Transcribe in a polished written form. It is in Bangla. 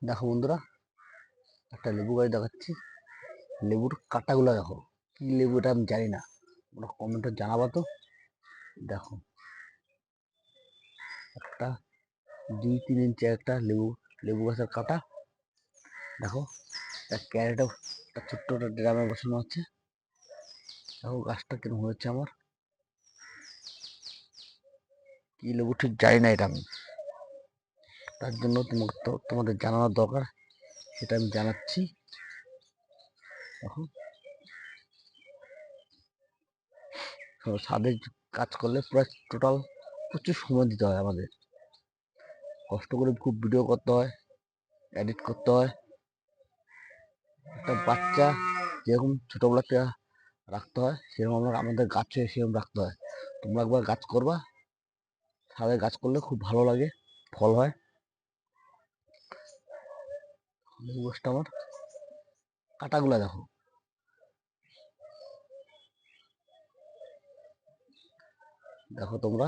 দেখো বন্ধুরা, একটা লেবু গাছ দেখাচ্ছি। লেবুর কাঁটাগুলো দেখো, কি লেবু এটা আমি জানি না, তোমরা কমেন্টে জানাবা তো। দেখো, একটা 2-3 ইঞ্চি একটা লেবু লেবু গাছের কাঁটা। দেখো, একটা ক্যারেটে, একটা ছোট্ট একটা ড্রামে বসানো আছে। দেখো গাছটা কিরকম হয়েছে আমার। কি লেবু ঠিক জানি না এটা আমি, তার জন্য তোমাদের জানানোর দরকার, সেটা আমি জানাচ্ছি। দেখো, ছাদে কাজ করলে পুরো টোটাল প্রচুর সময় দিতে হয় আমাদের, কষ্ট করে খুব ভিডিও করতে হয়, এডিট করতে হয়। একটা বাচ্চা যেরকম ছোটবেলাতে রাখতে হয়, সেরকম আমরা আমাদের গাছে সেরকম রাখতে হয়। তোমরা একবার গাছ করবা, ছাদে গাছ করলে খুব ভালো লাগে, ফল হয়। লেবু গাছটা আমার কাঁটাগুলা দেখো, দেখো তোমরা।